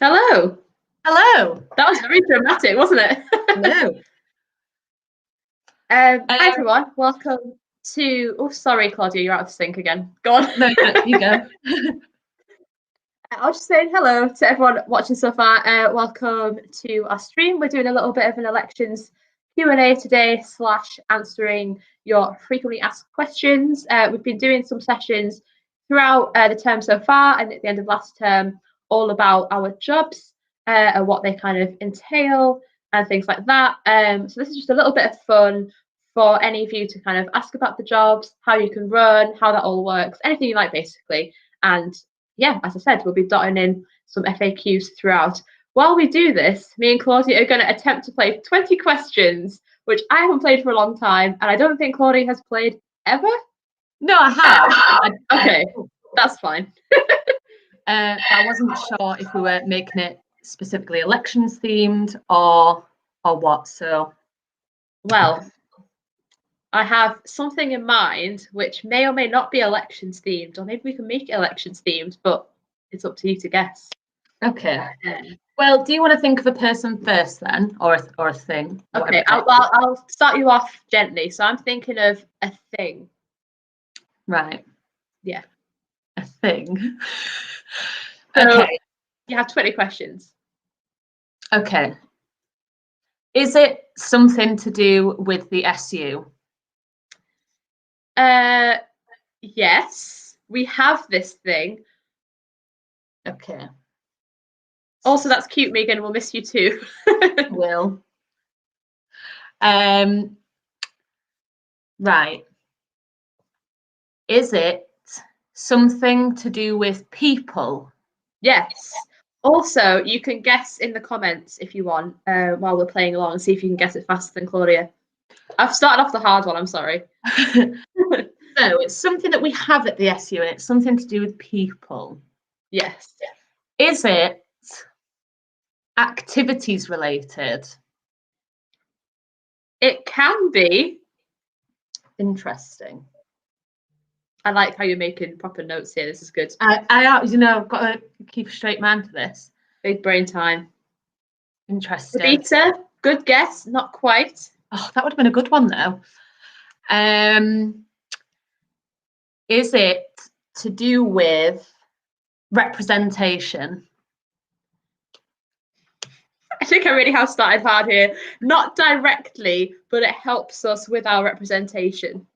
Hello. Hello. That was very dramatic, wasn't it? Hello. Hi everyone. Welcome to. Oh, sorry, Claudia, you're out of sync again. Go on. No, you go. I was just saying hello to everyone watching so far. Welcome to our stream. We're doing a little bit of an elections Q&A today / answering your frequently asked questions. We've been doing some sessions throughout the term so far and at the end of last term all about our jobs and what they kind of entail and things like that. So this is just a little bit of fun for any of you to kind of ask about the jobs, how you can run, how that all works, anything you like basically. And yeah, as I said, we'll be dotting in some FAQs throughout. While we do this, me and Claudia are going to attempt to play 20 questions, which I haven't played for a long time, and I don't think Claudia has played ever. No, I have. Okay, that's fine. I wasn't sure if we were making it specifically elections themed or what. So, well, I have something in mind which may or may not be elections themed, or maybe we can make it elections themed, but it's up to you to guess. Okay. Well, do you want to think of a person first then, or a thing? Okay, I'll start you off gently. So I'm thinking of a thing. Right. Yeah. A thing. So okay. You have 20 questions. Okay. Is it something to do with the SU? Yes, we have this thing. Okay. Also, that's cute, Megan. We'll miss you too. Will. Right. Is it something to do with people? Yes. Also, you can guess in the comments if you want while we're playing along and see if you can guess it faster than Claudia. I've started off the hard one, I'm sorry. So it's something that we have at the SU and it's something to do with people. Yes. Is it activities related? It can be. Interesting. I like how you're making proper notes here. This is good. I've got to keep a straight mind for this. Big brain time. Interesting. Peter, good guess. Not quite. Oh, that would have been a good one though. Is it to do with representation? I think I really have started hard here. Not directly, but it helps us with our representation.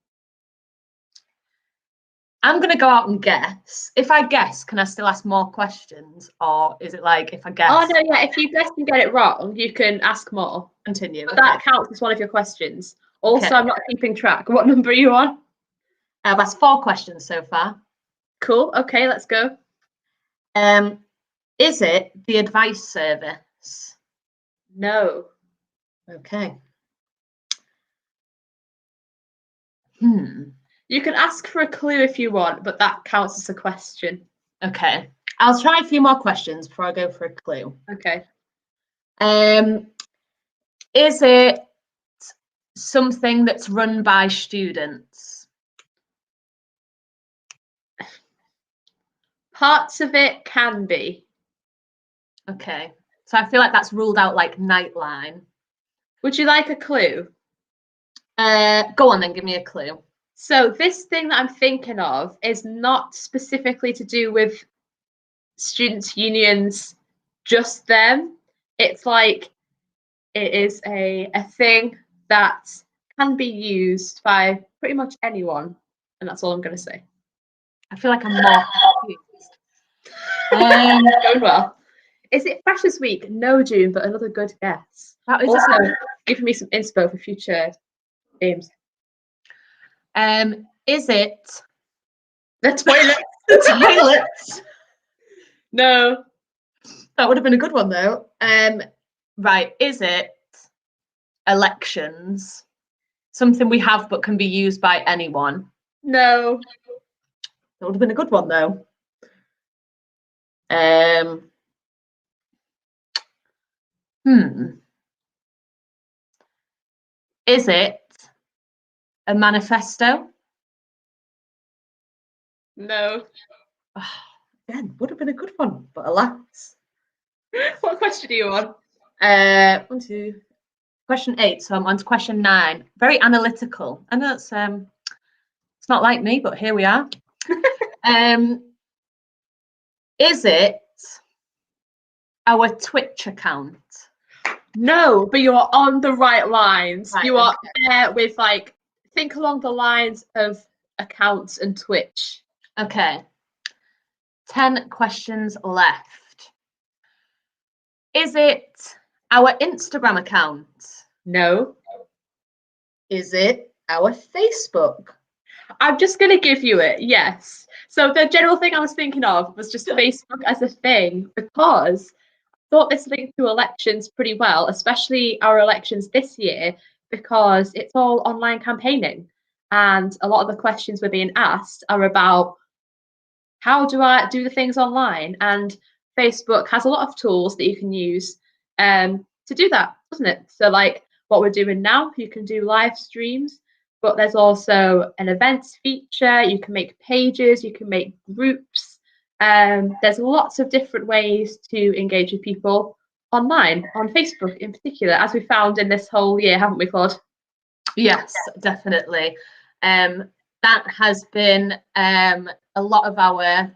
I'm going to go out and guess. If I guess, can I still ask more questions? Or is it like if I guess? Oh, no, yeah. If you guess and get it wrong, you can ask more. Continue. But that counts as one of your questions. Also, I'm not keeping track. What number are you on? I've asked 4 questions so far. Cool. Okay, let's go. Is it the advice service? No. Okay. You can ask for a clue if you want, but that counts as a question. Okay. I'll try a few more questions before I go for a clue. Okay. Is it something that's run by students? Parts of it can be. Okay. So I feel like that's ruled out like Nightline. Would you like a clue? Go on then, give me a clue. So this thing that I'm thinking of is not specifically to do with students' unions, just them. It's like it is a thing that can be used by pretty much anyone. And that's all I'm going to say. I feel like I'm more confused. Going well. Is it Freshers Week? No, June, but another good guess. That is also giving me some inspo for future games. Is it the toilet? The toilets? No. That would have been a good one though. Right, is it elections? Something we have but can be used by anyone? No. That would have been a good one though. Is it a manifesto? No. Again, would have been a good one, but alas. What question are you on? One, two. Question 8. So I'm on to question 9. Very analytical. I know it's not like me, but here we are. Is it our Twitch account? No, but you are on the right lines. Right, You are there with like, think along the lines of accounts and Twitch. Okay. 10 questions left. Is it our Instagram account? No. Is it our Facebook? I'm just going to give you it. Yes. So the general thing I was thinking of was just Facebook as a thing because I thought this linked to elections pretty well, especially our elections this year, because it's all online campaigning. And a lot of the questions we're being asked are about how do I do the things online? And Facebook has a lot of tools that you can use to do that, doesn't it? So, like what we're doing now, you can do live streams, but there's also an events feature. You can make pages, you can make groups. There's lots of different ways to engage with people online, on Facebook in particular, as we found in this whole year, haven't we, Claude? Yes, definitely. That has been a lot of our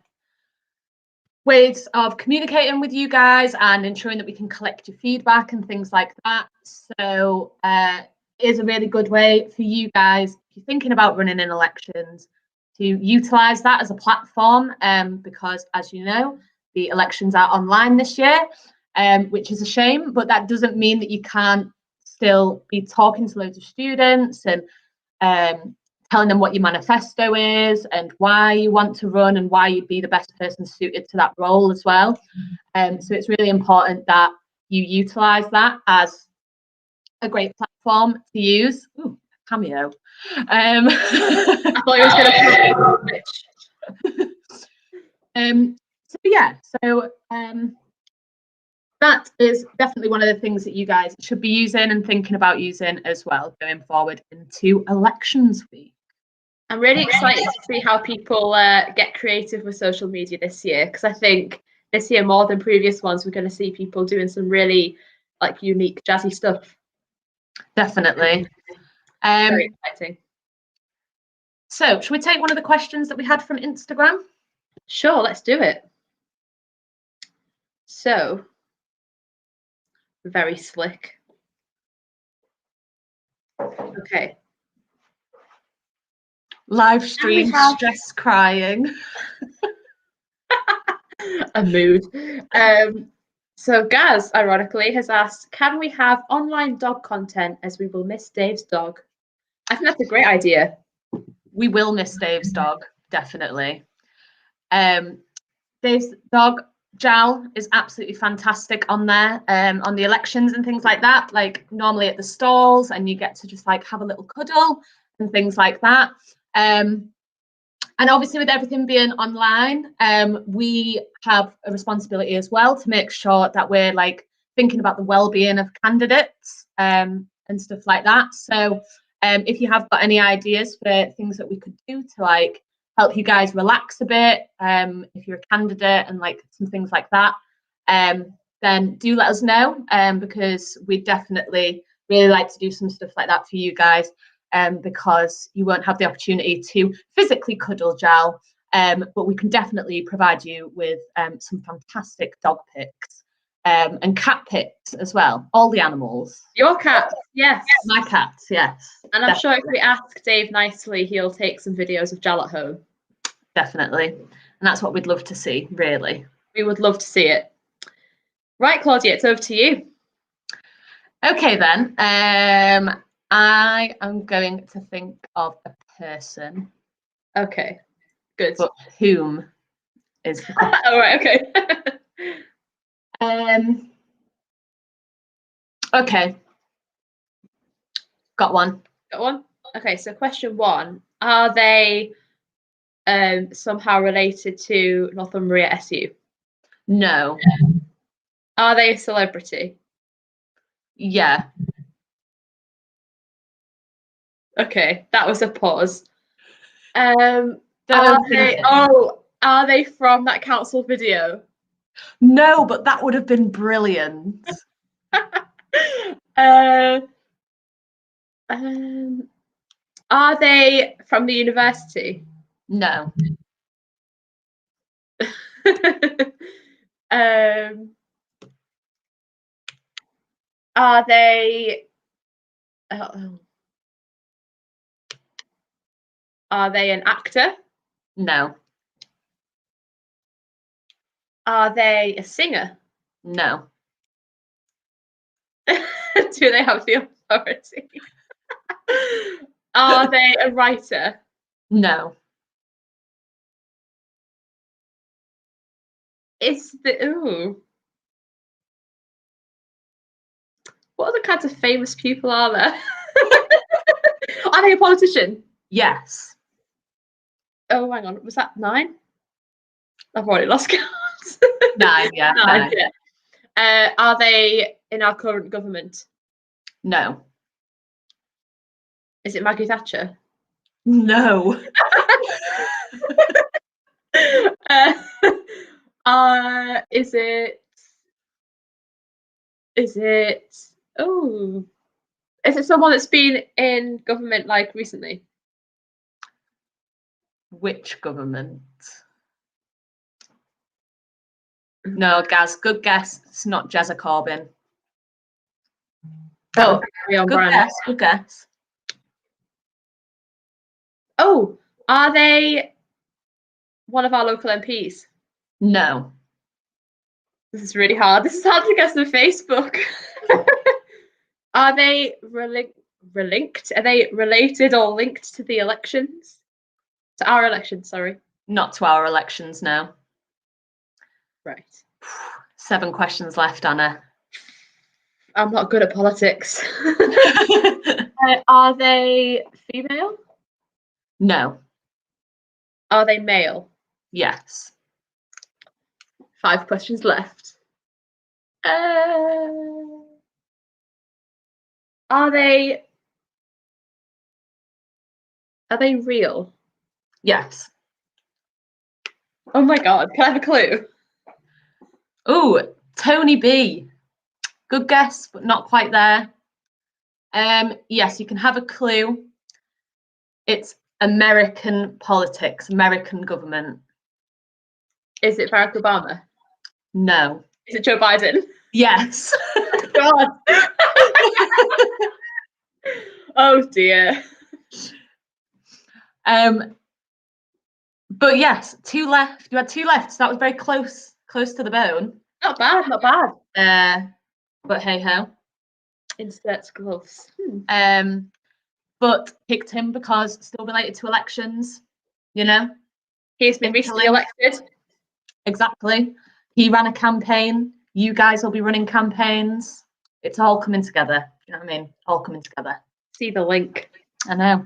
ways of communicating with you guys and ensuring that we can collect your feedback and things like that. So it is a really good way for you guys, if you're thinking about running in elections, to utilise that as a platform, because as you know, the elections are online this year, which is a shame, but that doesn't mean that you can't still be talking to loads of students and telling them what your manifesto is and why you want to run and why you'd be the best person suited to that role as well. So it's really important that you utilise that as a great platform to use. Ooh, cameo. I thought you was going to So yeah, so that is definitely one of the things that you guys should be using and thinking about using as well going forward into elections week. I'm really excited to see how people get creative with social media this year, because I think this year more than previous ones, we're going to see people doing some really like unique, jazzy stuff. Definitely. Very exciting. So, should we take one of the questions that we had from Instagram? Sure, let's do it. So, very slick. Okay. Live stream stress crying. A mood. So Gaz, ironically, has asked, can we have online dog content as we will miss Dave's dog? I think that's a great idea. We will miss Dave's dog, definitely. Dave's dog, Jal, is absolutely fantastic on there, on the elections and things like that, like normally at the stalls, and you get to just like have a little cuddle and things like that. And obviously with everything being online, we have a responsibility as well to make sure that we're like thinking about the well-being of candidates and stuff like that. So if you have got any ideas for things that we could do to like help you guys relax a bit, if you're a candidate and like some things like that, then do let us know, because we definitely really like to do some stuff like that for you guys. Because you won't have the opportunity to physically cuddle Jal, but we can definitely provide you with some fantastic dog pics and cat pics as well. All the animals. Your cat, yes. My cats, yes. And I'm sure if we ask Dave nicely, he'll take some videos of Jal at home. Definitely. And that's what we'd love to see, really. We would love to see it. Right, Claudia, it's over to you. Okay, then. I am going to think of a person. Okay, good. But whom is the question? All right, okay. Okay. Got one. Got one? Okay, so question 1. Are they somehow related to Northumbria SU? No. Are they a celebrity? Yeah. Okay, that was a pause. Don't Are think they from that council video? No, but that would have been brilliant. Are they from the university? No. Are they? Are they an actor? No. Are they a singer? No. Do they have the authority? Are they a writer? No. What other kinds of famous people are there? Are they a politician? Yes. Oh, hang on. Was that 9? I've already lost count. 9, yeah. 9. Yeah. Are they in our current government? No. Is it Maggie Thatcher? No. Is it? Oh, is it someone that's been in government like recently? Which government? No, Gaz, good guess. It's not Jezza Corbyn. Oh, good guess, good guess. Oh, are they one of our local MPs? No. This is really hard. This is hard to guess on Facebook. Are they relinked? Are they related or linked to the elections? To our elections, sorry. Not to our elections now. Right. 7 questions left, Anna. I'm not good at politics. Are they female? No. Are they male? Yes. 5 questions left. Are they real? Yes. Oh my god, can I have a clue? Oh, Tony B. Good guess, but not quite there. Yes, you can have a clue. It's American politics, American government. Is it Barack Obama? No. Is it Joe Biden? Yes. God. Oh dear. But yes, 2 left. You had 2 left, so that was very close to the bone. Not bad, not bad. But hey ho. Insert gloves. But picked him because still related to elections, you know. He's been recently elected. Exactly. He ran a campaign. You guys will be running campaigns. It's all coming together. You know what I mean? All coming together. See the link. I know.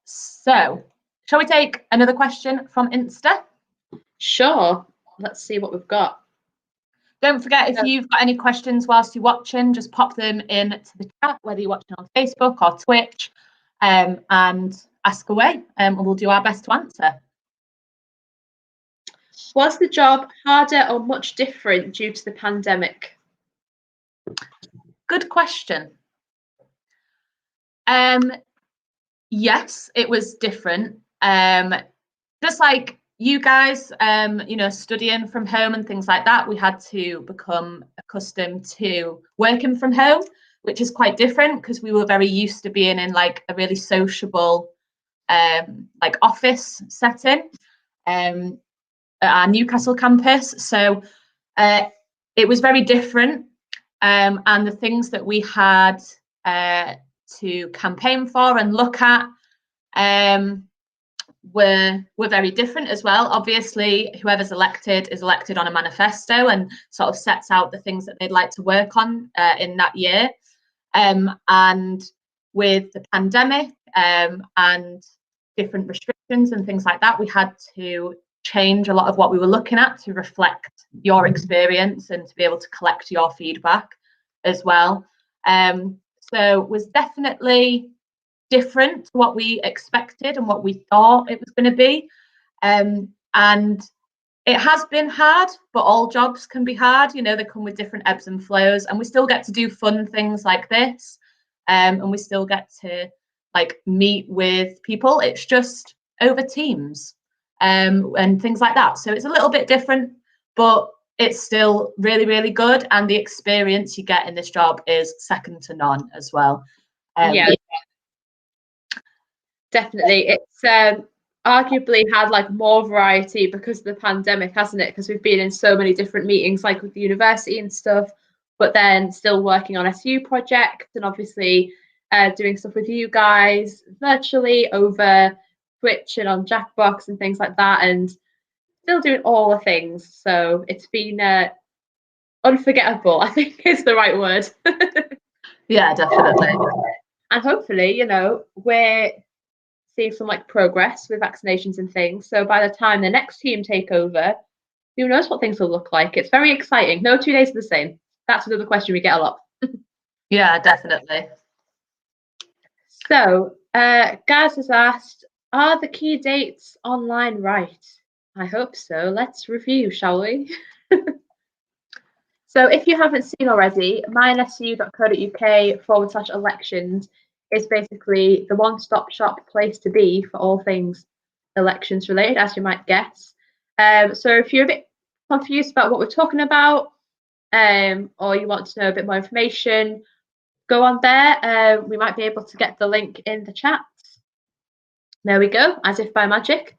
So shall we take another question from Insta? Sure. Let's see what we've got. Don't forget, if you've got any questions whilst you're watching, just pop them into the chat, whether you're watching on Facebook or Twitch, and ask away, and we'll do our best to answer. Was the job harder or much different due to the pandemic? Good question. Yes, it was different. Just like you guys, studying from home and things like that, we had to become accustomed to working from home, which is quite different because we were very used to being in like a really sociable, like office setting at our Newcastle campus. So it was very different. And the things that we had to campaign for and look at were very different as well. Obviously, whoever's elected is elected on a manifesto and sort of sets out the things that they'd like to work on in that year. And with the pandemic and different restrictions and things like that, we had to change a lot of what we were looking at to reflect your experience and to be able to collect your feedback as well. So it was definitely different to what we expected and what we thought it was going to be. And it has been hard, but all jobs can be hard. You know, they come with different ebbs and flows, and we still get to do fun things like this, and we still get to like meet with people. It's just over Teams, and things like that. So it's a little bit different, but it's still really, really good. And the experience you get in this job is second to none as well. Yeah, definitely. It's arguably had like more variety because of the pandemic, hasn't it? Because we've been in so many different meetings, like with the university and stuff, but then still working on SU projects and obviously doing stuff with you guys virtually over Twitch and on Jackbox and things like that, and still doing all the things. So it's been unforgettable, I think is the right word. Yeah, definitely. And hopefully, you know, we're seeing some like progress with vaccinations and things. So by the time the next team take over, who knows what things will look like? It's very exciting. No 2 days are the same. That's another question we get a lot. Yeah, definitely. So, Gaz has asked, are the key dates online right? I hope so. Let's review, shall we? So if you haven't seen already, mynsu.co.uk/elections is basically the one-stop shop place to be for all things elections related, as you might guess. So if you're a bit confused about what we're talking about, or you want to know a bit more information, go on there. We might be able to get the link in the chat. There we go, as if by magic.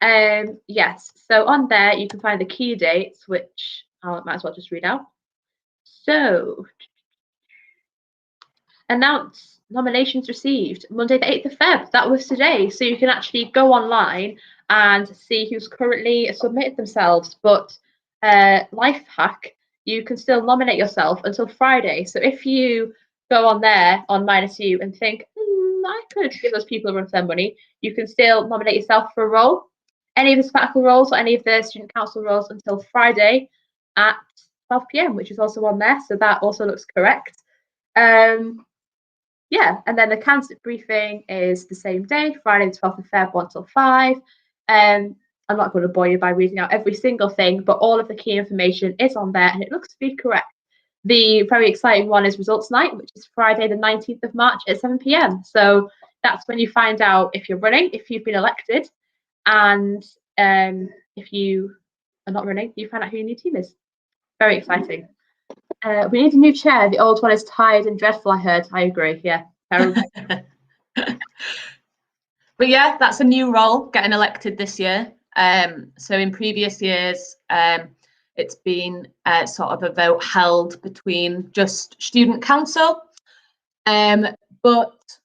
Yes, so on there you can find the key dates, which I might as well just read out. So, announce nominations received Monday the 8th of Feb. That was today. So you can actually go online and see who's currently submitted themselves. But life hack, you can still nominate yourself until Friday. So if you go on there on -U and think, I could give those people a run for their money, you can still nominate yourself for a role, any of the sabbatical roles or any of the student council roles until Friday at 12 p.m, which is also on there. So that also looks correct. Yeah, and then the candidate briefing is the same day, Friday the 12th of Feb, 1 till 5. I'm not going to bore you by reading out every single thing, but all of the key information is on there and it looks to be correct. The very exciting one is results night, which is Friday the 19th of March at 7 p.m. So that's when you find out if you're running, if you've been elected, and if you are not running, you find out who your new team is. Very exciting. We need a new chair. The old one is tired and dreadful, I heard. I agree. Yeah, terrible. But yeah, that's a new role, getting elected this year. So in previous years, it's been sort of a vote held between just student council. But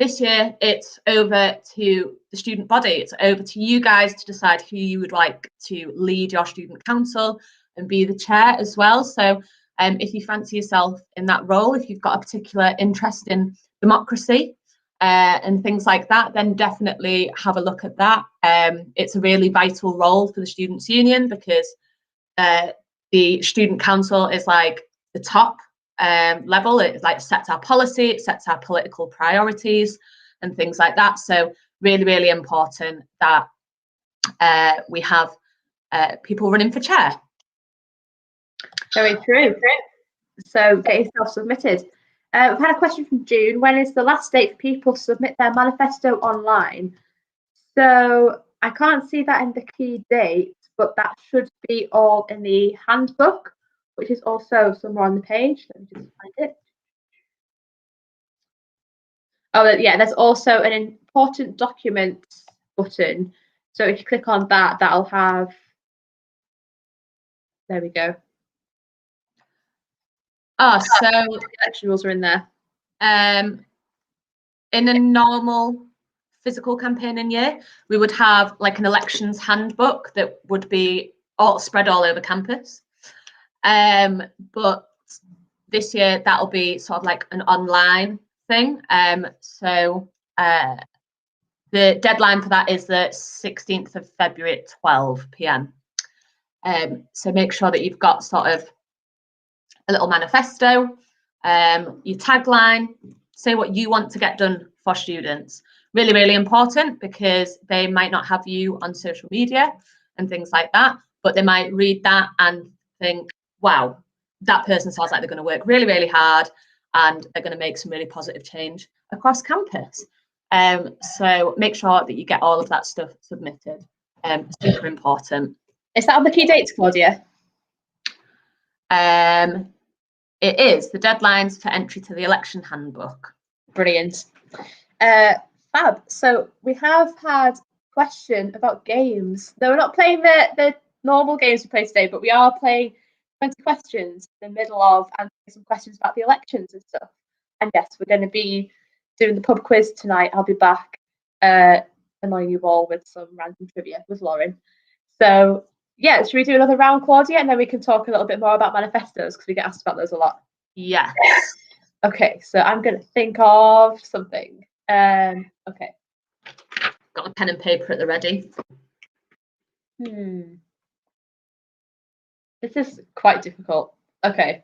this year, it's over to the student body. It's over to you guys to decide who you would like to lead your student council and be the chair as well. So if you fancy yourself in that role, if you've got a particular interest in democracy and things like that, then definitely have a look at that. It's a really vital role for the Students' Union because the student council is like the top level. It like sets our policy, it sets our political priorities and things like that. So really, really important that we have people running for chair. Very true. So get yourself submitted. We've had a question from June. When is the last date for people to submit their manifesto online? So I can't see that in the key dates, but that should be all in the handbook, which is also somewhere on the page. Let me just find it. Oh, yeah, there's also an important documents button. So if you click on that, that'll have, there we go. Oh, so the election rules are in there. In a normal physical campaigning year, we would have like an elections handbook that would be all spread all over campus. But this year that'll be sort of like an online thing. So the deadline for that is the 16th of February at 12 p.m. So make sure that you've got sort of a little manifesto, your tagline, say what you want to get done for students. Really, really important because they might not have you on social media. and things like that. But they might read that and think, wow, that person sounds like they're going to work really, really hard and they're going to make some really positive change across campus. So make sure that you get all of that stuff submitted. Super important. Is that on the key dates, Claudia? It is. The deadlines for entry to the election handbook. Brilliant. Fab. So we have had a question about games. No, we're not playing the normal games we play today, but we are playing 20 questions in the middle of answering some questions about the elections and stuff. And yes, we're going to be doing the pub quiz tonight. I'll be back annoying you all with some random trivia with Lauren. So yeah, should we do another round, Claudia, and then we can talk a little bit more about manifestos because we get asked about those a lot. Yes. Okay, so I'm going to think of something. Okay. Got a pen and paper at the ready. This is quite difficult. Okay.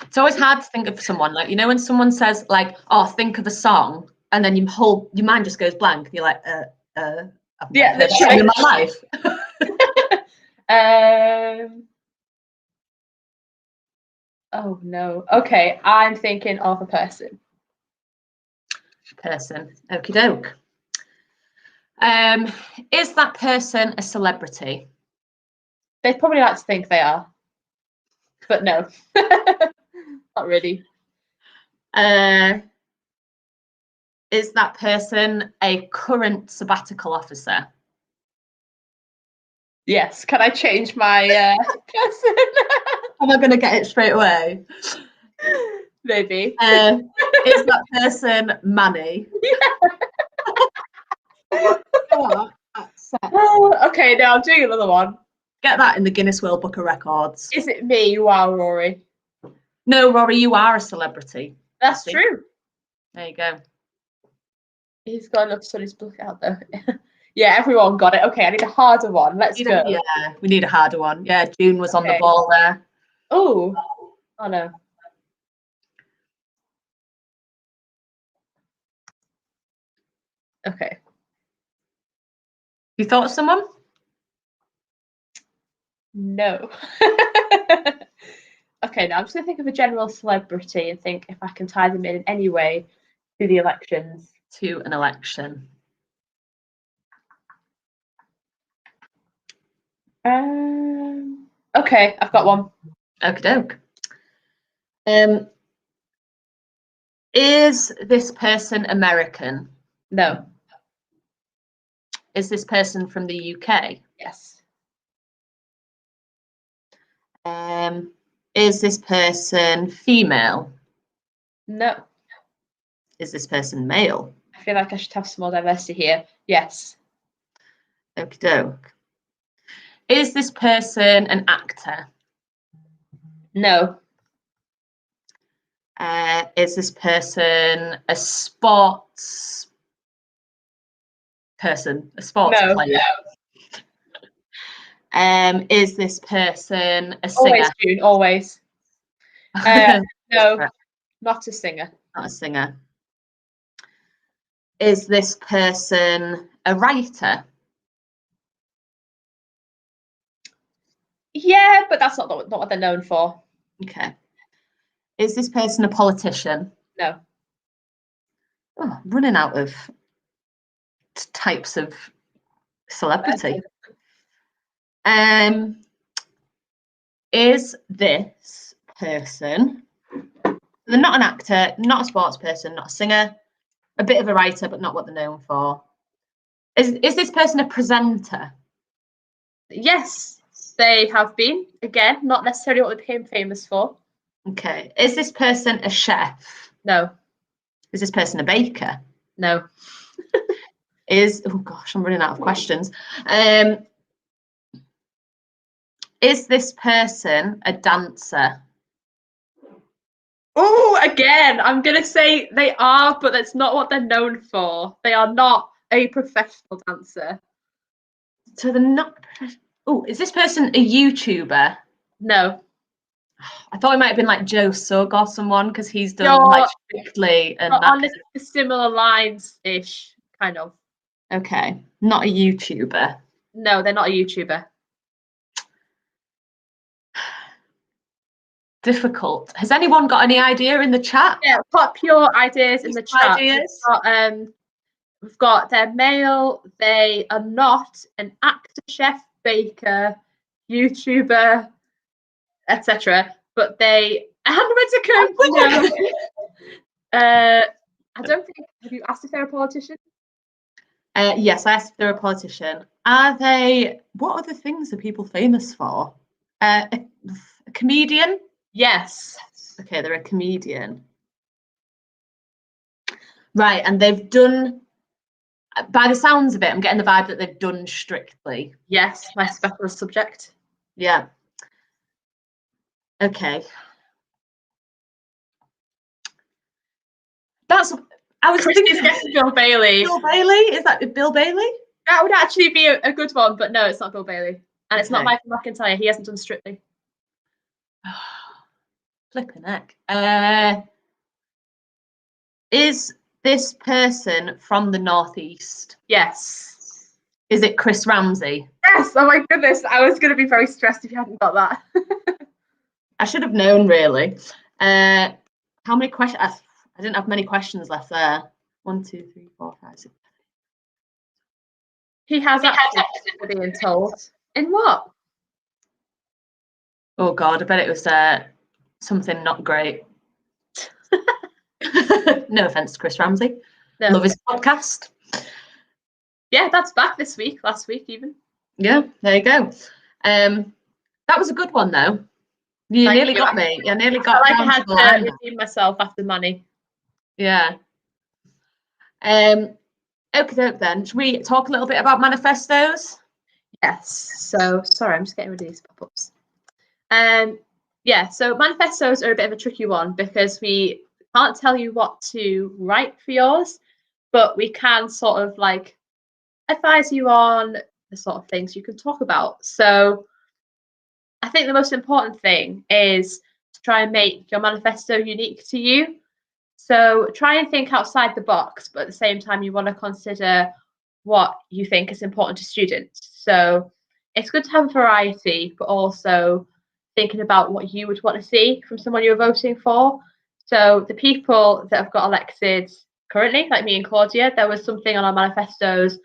It's always hard to think of someone, like, you know, when someone says, like, oh, think of a song, and then your mind just goes blank. You're like, I've never heard a song in my life. Oh no. Okay, I'm thinking of a person. Okie doke. Is that person a celebrity? They'd probably like to think they are, but no, not really. Is that person a current sabbatical officer? Yes. Can I change my person? Am I going to get it straight away? Maybe. Is that person Manny? Yeah. Oh, okay, now I'm doing another one. Get that in the Guinness World Book of Records. Is it me? Wow, Rory. No, Rory, you are a celebrity. That's true. There you go. He's got enough studies book out though. Yeah, everyone got it. Okay, I need a harder one. Let's go. Yeah, we need a harder one. Yeah, June was on the ball there. Oh no. Okay. You thought of someone? No. Okay, now I'm just going to think of a general celebrity and think if I can tie them in any way to the elections. To an election. Okay, I've got one. Okie doke. Is this person American? No. Is this person from the UK? Yes. Is this person female? No. Is this person male? I feel like I should have some more diversity here. Yes. Okie doke. Is this person an actor? No. Is this person a sports person? A sports player? No. Is this person a singer? Always, June, always. No, not a singer. Not a singer. Is this person a writer? Yeah, but that's not what they're known for. Okay. Is this person a politician? No. Oh, I'm running out of types of celebrity. Is this person, they're not an actor, not a sports person, not a singer, a bit of a writer, but not what they're known for. Is this person a presenter? Yes, they have been. Again, not necessarily what they became famous for. Okay. Is this person a chef? No. Is this person a baker? No. Oh gosh, I'm running out of questions. Is this person a dancer? Oh, again, I'm going to say they are, but that's not what they're known for. They are not a professional dancer. So they're not. Oh, is this person a YouTuber? No. I thought it might have been like Joe Sugg or someone because he's done like Strictly and that. On similar lines-ish, kind of. Okay, not a YouTuber. No, they're not a YouTuber. Difficult. Has anyone got any idea in the chat? Yeah, pop your ideas in the chat. Ideas? We've got they're male, they are not an actor, chef, baker, YouTuber, etc. But they analytical. No. I don't think. Have you asked if they're a politician? Yes, I asked if they're a politician. Are they? What other things are people famous for? A comedian? Yes. Okay, they're a comedian. Right, and they've done. By the sounds of it, I'm getting the vibe that they've done Strictly. Yes, my specialist subject. Yeah. Okay. I was Christy's guessing Bill Bailey. Bill Bailey? Is that Bill Bailey? That would actually be a good one, but no, it's not Bill Bailey. And it's not Michael McIntyre. He hasn't done Strictly. Flipping heck. Is this person from the Northeast? Yes. Is it Chris Ramsey? Yes. Oh my goodness. I was going to be very stressed if you hadn't got that. I should have known, really. How many questions? I didn't have many questions left there. 1, 2, 3, 4, 5, 6. He has actually being told. In what? Oh God, I bet it was something not great. No offense to Chris Ramsey. No. Love his podcast. Yeah, that's back this week, last week even. Yeah, there you go. That was a good one though. You nearly got me. You nearly got I had to redeem myself after money. Yeah. Okay, then. Should we talk a little bit about manifestos? Yes. So sorry, I'm just getting rid of these pop-ups. Yeah, so manifestos are a bit of a tricky one because we can't tell you what to write for yours, but we can sort of like advise you on the sort of things you can talk about. So I think the most important thing is to try and make your manifesto unique to you. So try and think outside the box, but at the same time, you want to consider what you think is important to students. So it's good to have a variety, but also thinking about what you would want to see from someone you're voting for. So the people that have got elected currently, like me and Claudia, there was something on our manifestos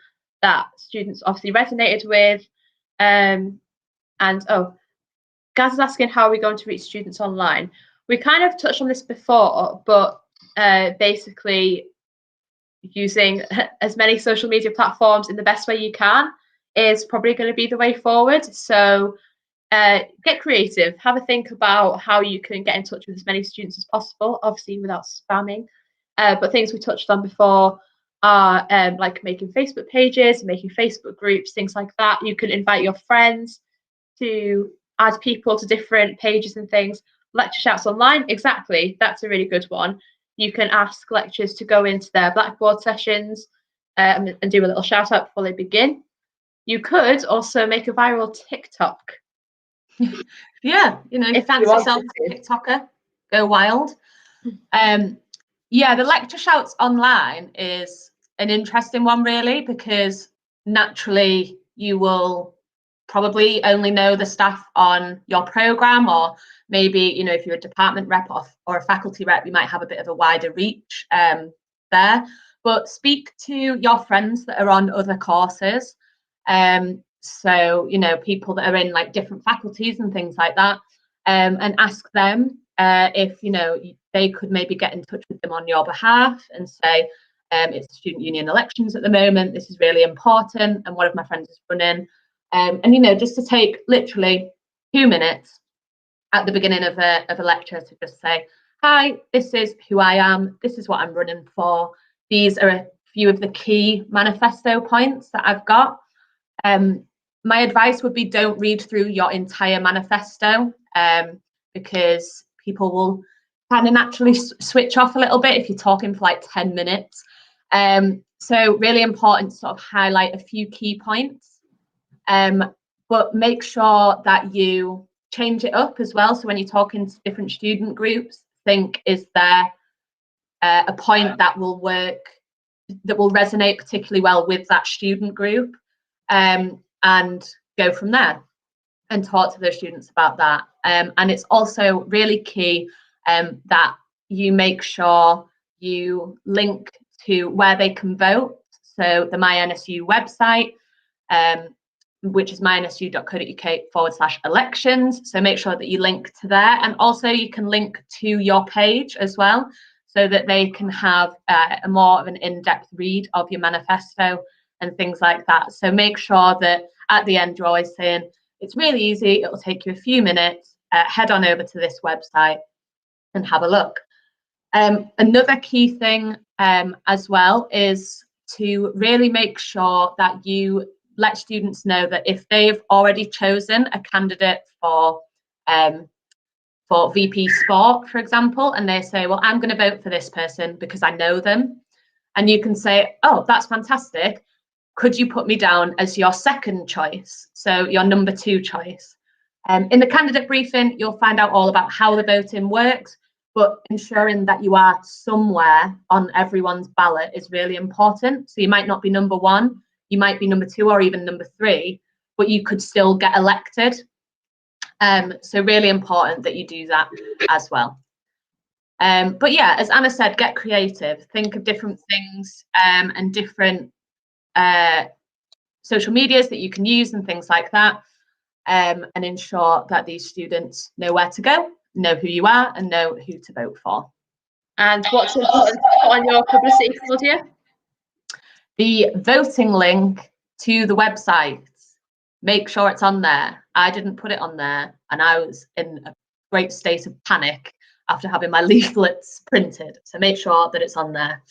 that students obviously resonated with. Gaz is asking how are we going to reach students online. We kind of touched on this before, but basically using as many social media platforms in the best way you can is probably going to be the way forward. So get creative, have a think about how you can get in touch with as many students as possible, obviously without spamming. But things we touched on before are like making Facebook pages, making Facebook groups, things like that. You can invite your friends to add people to different pages and things. Lecture shouts online, exactly. That's a really good one. You can ask lecturers to go into their Blackboard sessions and do a little shout out before they begin. You could also make a viral TikTok. Yeah, if fancy yourself a TikToker, go wild. Yeah, the lecture shouts online is an interesting one, really, because naturally you will probably only know the staff on your program, or maybe if you're a department rep or a faculty rep, you might have a bit of a wider reach there. But speak to your friends that are on other courses. So people that are in like different faculties and things like that, and ask them if they could maybe get in touch with them on your behalf and say, it's student union elections at the moment, this is really important, and one of my friends is running. And just to take literally 2 minutes at the beginning of a lecture to just say, hi, this is who I am, this is what I'm running for, these are a few of the key manifesto points that I've got. My advice would be don't read through your entire manifesto, because people will kind of naturally switch off a little bit if you're talking for like 10 minutes. So really important to sort of highlight a few key points, but make sure that you change it up as well. So when you're talking to different student groups, think, is there a point that will work that will resonate particularly well with that student group, and go from there and talk to those students about that. And it's also really key that you make sure you link to where they can vote. So the MyNSU website, which is mynsu.co.uk/elections. So make sure that you link to there. And also you can link to your page as well, so that they can have a more of an in-depth read of your manifesto and things like that. So make sure that at the end you're always saying, it's really easy, it will take you a few minutes, head on over to this website and have a look. Another key thing as well is to really make sure that you let students know that if they've already chosen a candidate for VP Sport, for example, and they say, well, I'm going to vote for this person because I know them. And you can say, oh, that's fantastic. Could you put me down as your second choice? So your number 2 choice. In the candidate briefing, you'll find out all about how the voting works, but ensuring that you are somewhere on everyone's ballot is really important. So you might not be number 1, you might be number 2 or even number 3, but you could still get elected. So really important that you do that as well. But yeah, as Anna said, get creative. Think of different things and different social medias that you can use and things like that, and ensure that these students know where to go, know who you are, and know who to vote for. And what's important on your publicity, Claudia? The voting link to the website. Make sure it's on there. I didn't put it on there, and I was in a great state of panic after having my leaflets printed. So make sure that it's on there,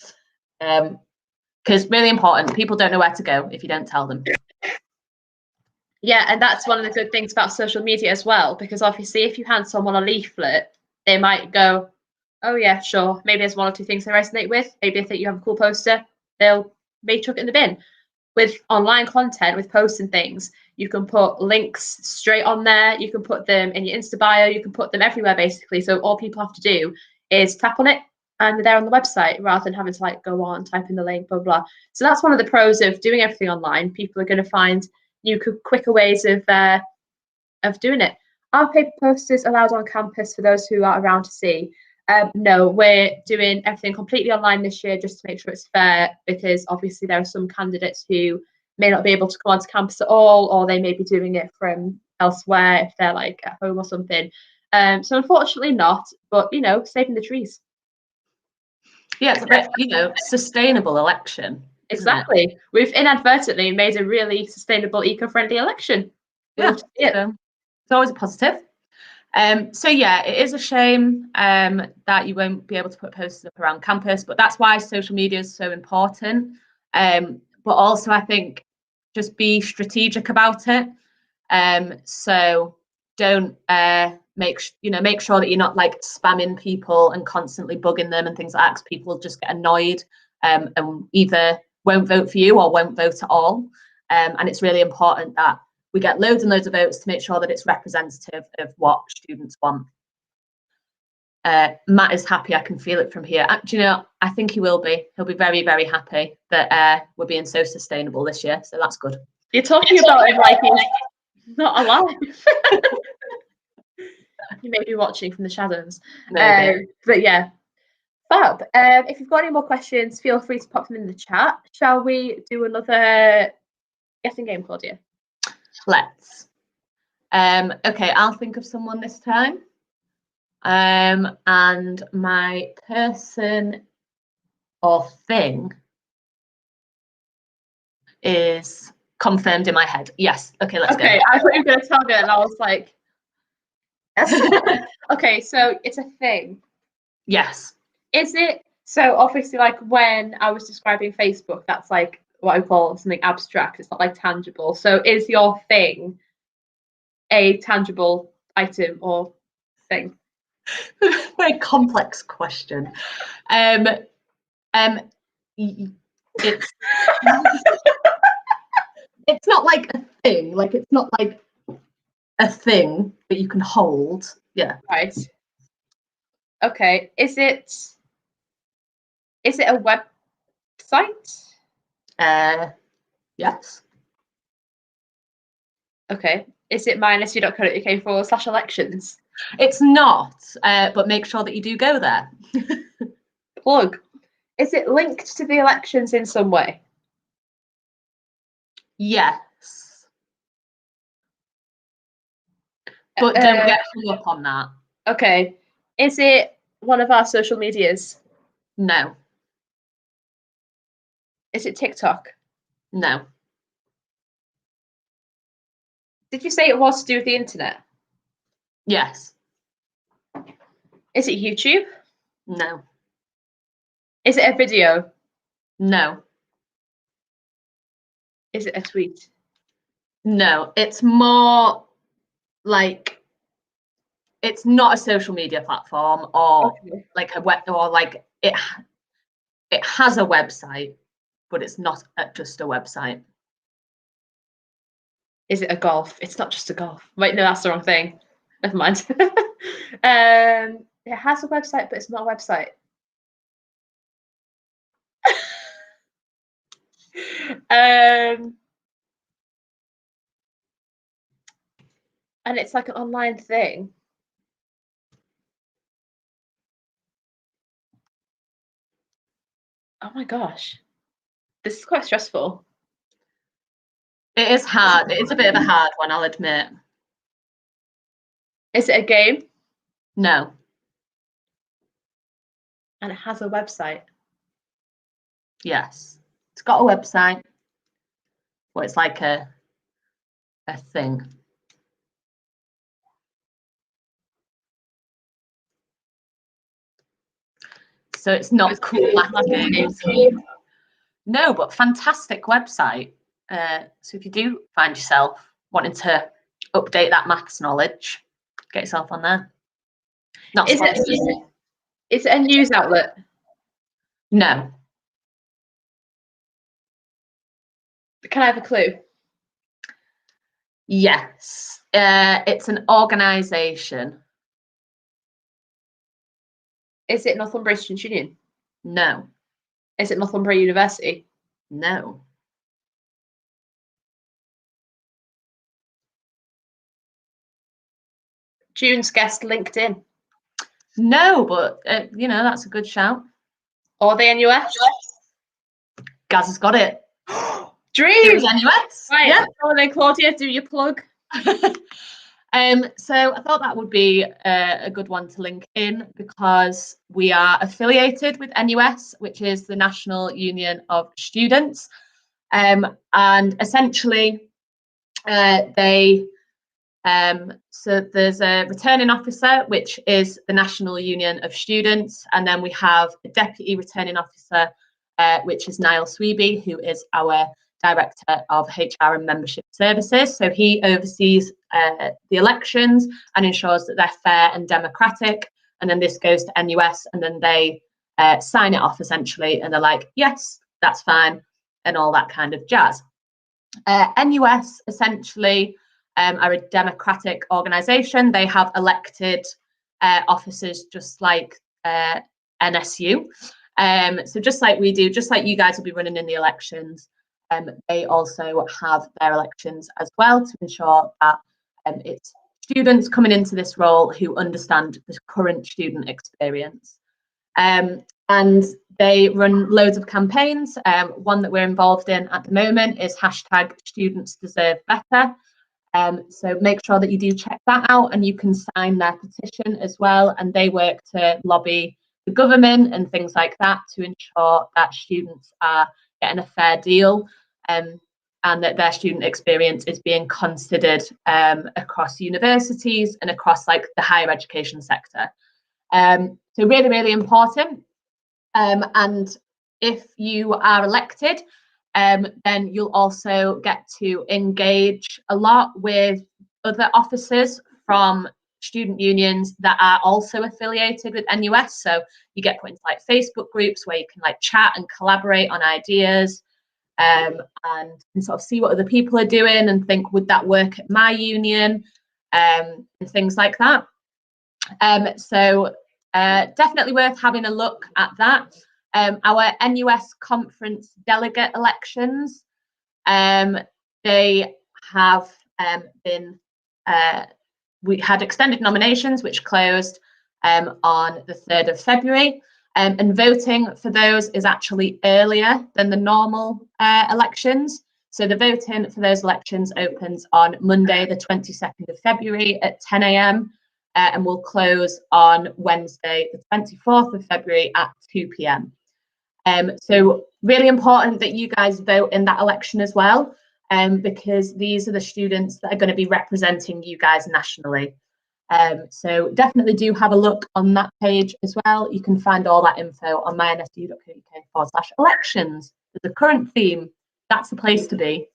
because really important. People don't know where to go if you don't tell them. Yeah, and that's one of the good things about social media as well, because obviously if you hand someone a leaflet, they might go, oh yeah, sure, maybe there's 1 or 2 things they resonate with, maybe they think you have a cool poster, they'll maybe chuck it in the bin. With online content, with posts and things, you can put links straight on there, you can put them in your Insta bio, you can put them everywhere basically, so all people have to do is tap on it and they're there on the website, rather than having to like go on, type in the link, blah blah. So that's one of the pros of doing everything online. People are going to find new quicker ways of doing it. Are paper posters allowed on campus for those who are around to see? No, we're doing everything completely online this year just to make sure it's fair, because obviously there are some candidates who may not be able to come onto campus at all, or they may be doing it from elsewhere if they're like at home or something. So unfortunately not, but you know, saving the trees. Yeah, it's a bit, you know, sustainable election. Exactly. We've inadvertently made a really sustainable, eco-friendly election. Yeah, so it's always a positive. So yeah, it is a shame that you won't be able to put posters up around campus, but that's why social media is so important. But also I think just be strategic about it. So don't make sure that you're not like spamming people and constantly bugging them and things like that, because people just get annoyed and either won't vote for you or won't vote at all. And it's really important that we get loads and loads of votes to make sure that it's representative of what students want. Matt is happy. I can feel it from here. Do you know, I think he will be. He'll be very, very happy that we're being so sustainable this year. So that's good. You're talking about him like he's not alive. You may be watching from the shadows. But yeah, fab. If you've got any more questions, feel free to pop them in the chat. Shall we do another guessing game, Claudia? Let's. Okay, I'll think of someone this time. And my person or thing is confirmed in my head. Yes. Okay, let's go. Okay, I thought you were going to tell me, and I was like, yes. Okay, so it's a thing. Yes. Is it? So obviously, like when I was describing Facebook, that's like what I call something abstract. It's not like tangible. So is your thing a tangible item or thing? Very complex question. It's it's not like a thing. Like it's not like a thing that you can hold. Yeah. Right. Okay. Is it a website? website? Yes. Okay. Is it minusu.co.uk/elections? It's not, but make sure that you do go there. Plug. Is it linked to the elections in some way? Yes. But don't get hung up on that. Okay. Is it one of our social medias? No. Is it TikTok? No. Did you say it was to do with the internet? Yes. Is it YouTube? No. Is it a video? No. Is it a tweet? No. It's more like, it's not a social media platform or like a web, or like it has a website, but it's not just a website. Is it a golf? It's not just a golf. Wait, no, that's the wrong thing. Never mind. It has a website, but it's not a website. And it's like an online thing. Oh my gosh. This is quite stressful. It is hard. It is a bit of a hard one, I'll admit. Is it a game? No. And it has a website. Yes. It's got a website. Well, it's like a thing. So it's not cool games. No, but fantastic website. So if you do find yourself wanting to update that maths knowledge, get yourself on there. Not Is it a news outlet? No. Can I have a clue? Yes. It's an organisation. Is it Northumbria Students' Union? No. Is it Northumbria University? No. June's guessed LinkedIn. No, but that's a good shout. Or the NUS? Gaz has got it. Dream! It was NUS. Right, Yeah. go on then, Claudia, do your plug. So I thought that would be a good one to link in, because we are affiliated with NUS, which is the National Union of Students, and essentially so there's a returning officer, which is the National Union of Students, and then we have a deputy returning officer, which is Niall Sweeby, who is our Director of HR and Membership Services. So he oversees the elections and ensures that they're fair and democratic. And then this goes to NUS, and then they sign it off essentially, and they're like, yes, that's fine, and all that kind of jazz. NUS essentially are a democratic organisation. They have elected officers just like NSU. So just like we do, just like you guys will be running in the elections, they also have their elections as well, to ensure that it's students coming into this role who understand the current student experience. And they run loads of campaigns. One that we're involved in at the moment is #StudentsDeserveBetter. So make sure that you do check that out, and you can sign their petition as well. And they work to lobby the government and things like that to ensure that students are getting a fair deal, and that their student experience is being considered across universities and across like the higher education sector. So really, really important. And if you are elected, then you'll also get to engage a lot with other officers from student unions that are also affiliated with NUS. So you get put into like Facebook groups where you can like chat and collaborate on ideas, and sort of see what other people are doing and think, would that work at my union, and things like that. So definitely worth having a look at that. Our NUS conference delegate elections, they have been, we had extended nominations which closed on the 3rd of February, and voting for those is actually earlier than the normal elections. So the voting for those elections opens on Monday, the 22nd of February at 10 a.m. And will close on Wednesday, the 24th of February at 2 p.m. So really important that you guys vote in that election as well, because these are the students that are going to be representing you guys nationally. So definitely do have a look on that page as well. You can find all that info on mynsu.co.uk/elections. There's a current theme. That's the place to be.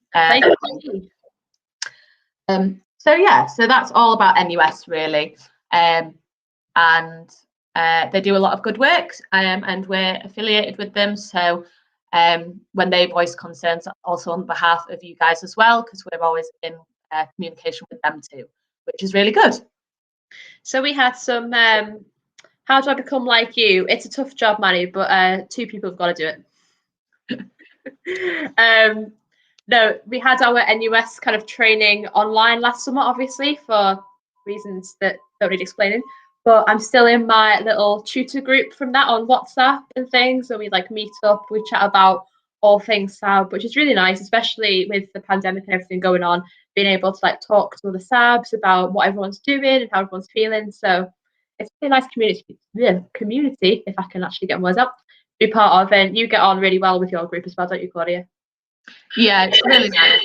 So yeah, so that's all about NUS really. And they do a lot of good work, and we're affiliated with them. So when they voice concerns, also on behalf of you guys as well, because we're always in communication with them too, which is really good. So we had some, how do I become like you? It's a tough job, Manny, but 2 people have got to do it. No, we had our NUS kind of training online last summer, obviously, for reasons that don't need explaining. But I'm still in my little tutor group from that on WhatsApp and things. So we like meet up, we chat about all things SAB, which is really nice, especially with the pandemic and everything going on, being able to like talk to other SABs about what everyone's doing and how everyone's feeling. So it's a really nice community, if I can actually get words out, to be part of. And you get on really well with your group as well, don't you, Claudia? Yeah, it's really nice.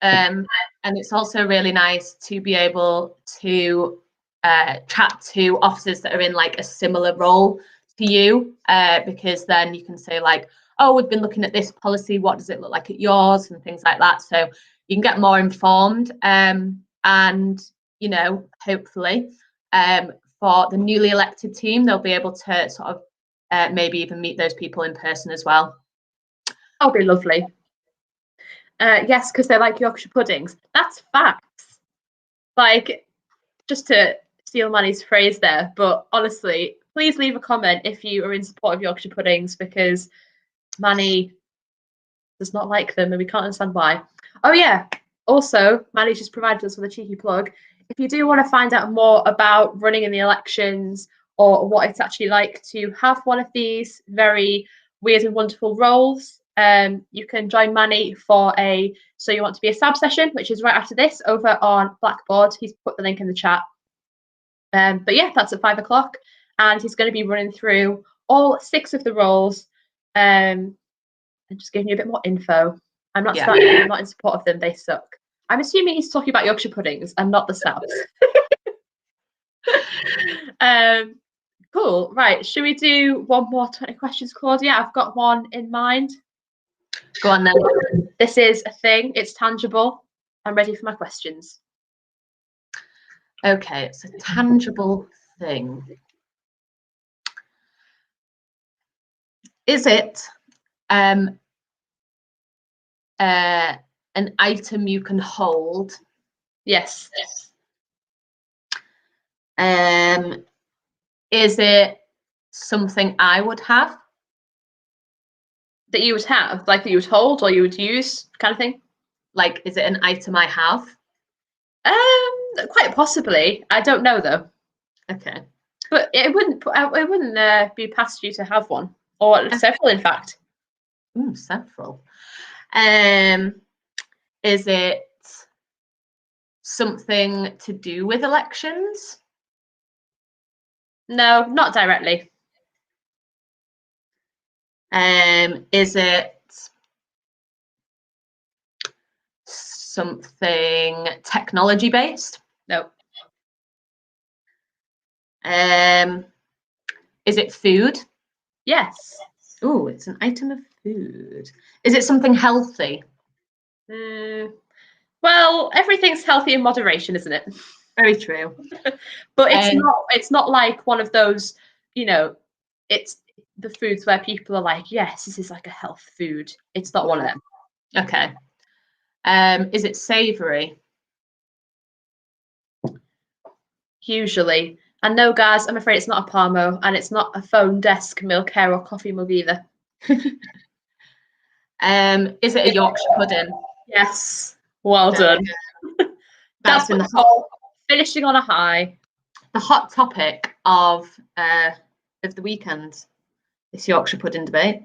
And it's also really nice to be able to chat to officers that are in like a similar role to you, because then you can say like, oh, we've been looking at this policy, what does it look like at yours, and things like that. So you can get more informed, and you know, hopefully for the newly elected team, they'll be able to sort of maybe even meet those people in person as well. That'll be lovely. Yes, because they're like Yorkshire puddings. That's facts. Like, just to steal Manny's phrase there, but honestly, please leave a comment if you are in support of Yorkshire puddings, because Manny does not like them and we can't understand why. Oh yeah, also, Manny just provided us with a cheeky plug. If you do want to find out more about running in the elections or what it's actually like to have one of these very weird and wonderful roles, you can join Manny for a So You Want to Be a SAB session, which is right after this over on Blackboard. He's put the link in the chat. But yeah, that's at 5 o'clock, and he's going to be running through all 6 of the roles, and just giving you a bit more info. I'm not I'm not in support of them. They suck. I'm assuming he's talking about Yorkshire puddings and not the South. Cool. Right. Should we do one more 20 questions, Claudia? I've got one in mind. Go on then. This is a thing. It's tangible. I'm ready for my questions. Okay, it's a tangible thing. Is it an item you can hold? Yes. Is it something I would have? That you would have, like that you would hold or you would use, kind of thing? Like, is it an item I have? Quite possibly. I don't know though. Okay. But it wouldn't be past you to have one, or several, in fact. Ooh, several. Is it something to do with elections? No, not directly. Is it something technology based? No. Is it food? Yes. Oh, it's an item of food. Is it something healthy? Well, everything's healthy in moderation, isn't it? Very true. But it's not like one of those, you know, it's the foods where people are like, yes, this is like a health food. It's not one of them. Okay. Is it savoury? Usually. And no, guys, I'm afraid it's not a Parmo, and it's not a phone desk milk hair or coffee mug either. Is it a Yorkshire pudding? Yes, well done. That's in what we call finishing on a high. The hot topic of the weekend, this Yorkshire pudding debate.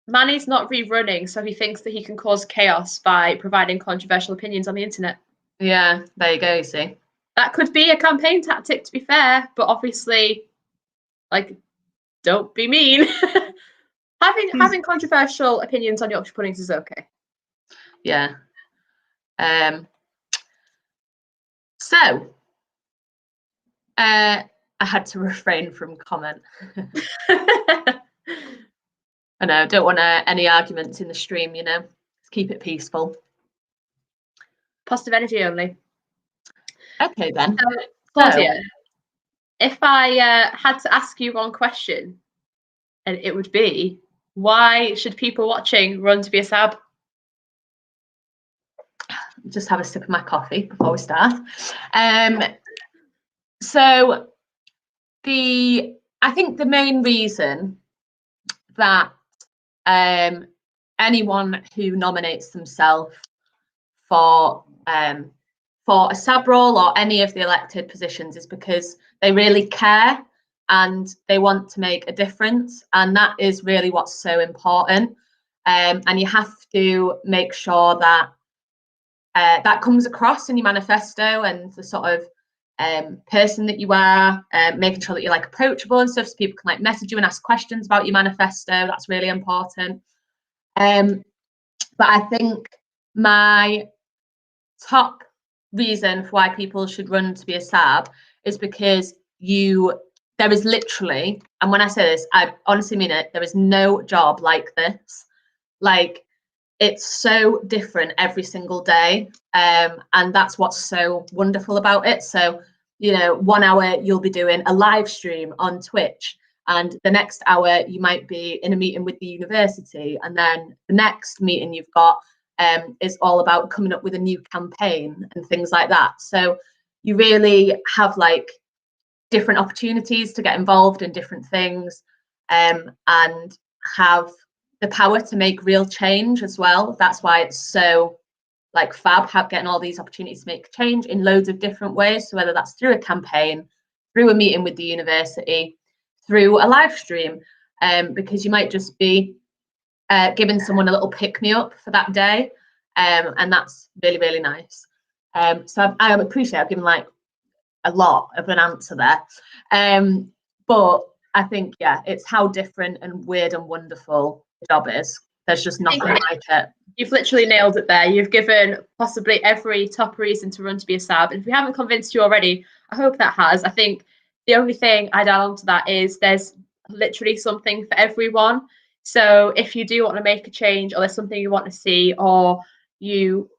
Manny's not rerunning, so he thinks that he can cause chaos by providing controversial opinions on the internet. Yeah, there you go, you see. That could be a campaign tactic, to be fair, but obviously, like, don't be mean. Having controversial opinions on Yorkshire puddings is okay. Yeah. So, I had to refrain from comment. I know, don't want any arguments in the stream, you know. Let's keep it peaceful. Positive energy only. Okay, then. Claudia, if I had to ask you one question, and it would be, why should people watching run to be a sab? Just have a sip of my coffee before we start. So I think the main reason that anyone who nominates themselves for a sab role or any of the elected positions is because they really care and they want to make a difference, and that is really what's so important. And you have to make sure that that comes across in your manifesto and the sort of person that you are, making sure that you're like approachable and stuff, so people can like message you and ask questions about your manifesto. That's really important. But I think my top reason for why people should run to be a sab is because there is literally, and when I say this, I honestly mean it, there is no job like this. Like, it's so different every single day, and that's what's so wonderful about it. So, you know, 1 hour you'll be doing a live stream on Twitch, and the next hour you might be in a meeting with the university, and then the next meeting you've got is all about coming up with a new campaign and things like that. So you really have like different opportunities to get involved in different things, and have the power to make real change as well. That's why it's so like fab getting all these opportunities to make change in loads of different ways. So whether that's through a campaign, through a meeting with the university, through a live stream, because you might just be giving someone a little pick-me-up for that day, and that's really, really nice. So I appreciate I've given like a lot of an answer there, but I think, yeah, it's how different and weird and wonderful the job is. There's just nothing like it. You've literally nailed it there. You've given possibly every top reason to run to be a sab. And if we haven't convinced you already, I hope that has. I think the only thing I'd add on to that is there's literally something for everyone. So if you do want to make a change, or there's something you want to see, or you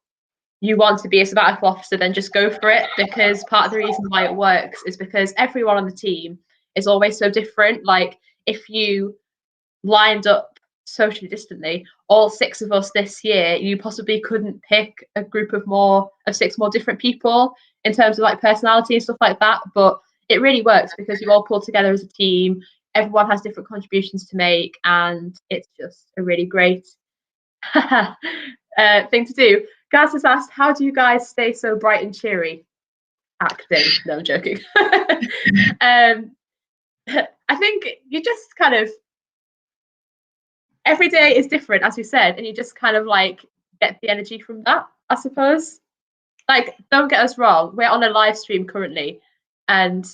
want to be a sabbatical officer, then just go for it, because part of the reason why it works is because everyone on the team is always so different. Like, if you lined up socially distantly, all 6 of us this year, you possibly couldn't pick a group of 6 more different people in terms of like personality and stuff like that. But it really works because you all pull together as a team, everyone has different contributions to make, and it's just a really great thing to do. Gaz has asked, how do you guys stay so bright and cheery? Acting. No, I'm joking. I think you just kind of, every day is different, as we said, and you just kind of like get the energy from that, I suppose. Like, don't get us wrong, we're on a live stream currently, and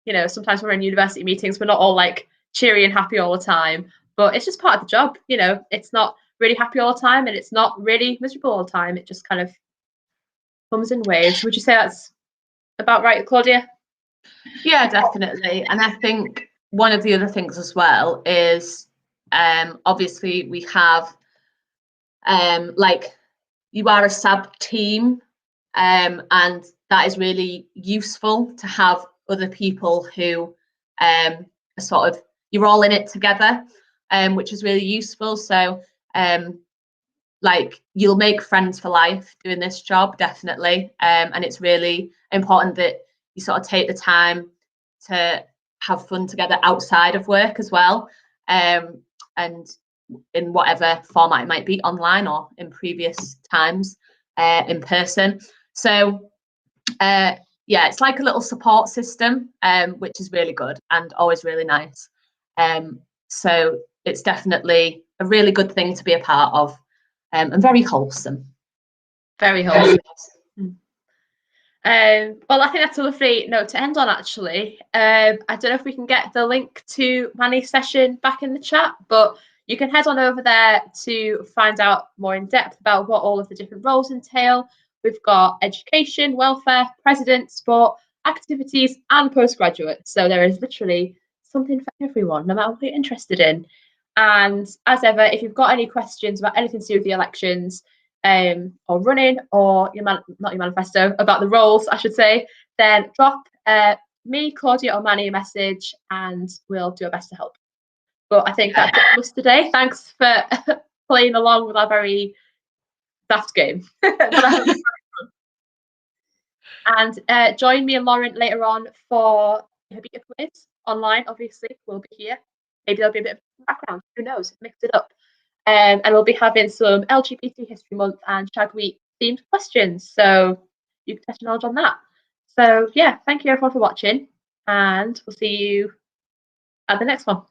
you know, sometimes we're in university meetings, we're not all like cheery and happy all the time, but it's just part of the job. You know, it's not really happy all the time, and it's not really miserable all the time. It just kind of comes in waves. Would you say that's about right, Claudia? Yeah, definitely. And I think one of the other things as well is, obviously we have like, you are a sab team, and that is really useful to have other people who are sort of, you're all in it together, which is really useful. So like, you'll make friends for life doing this job, definitely, and it's really important that you sort of take the time to have fun together outside of work as well, and in whatever format it might be, online or in previous times in person. So yeah, it's like a little support system, which is really good and always really nice. So it's definitely a really good thing to be a part of, and very wholesome. Very wholesome. Well, I think that's a lovely note to end on, actually. I don't know if we can get the link to Manny's session back in the chat, but you can head on over there to find out more in depth about what all of the different roles entail. We've got education, welfare, president, sport, activities, and postgraduate. So there is literally something for everyone, no matter what you're interested in. And as ever, if you've got any questions about anything to do with the elections, or running, or not your manifesto, about the roles, I should say, then drop me, Claudia, or Manny a message, and we'll do our best to help. But I think that's it for us today. Thanks for playing along with our very daft game. And join me and Lauren later on for Habita quiz online. Obviously, we'll be here. Maybe there'll be a bit of background. Who knows? Mix it up. And we'll be having some LGBT History Month and Shag Week themed questions. So you can test your knowledge on that. So yeah, thank you everyone for watching, and we'll see you at the next one.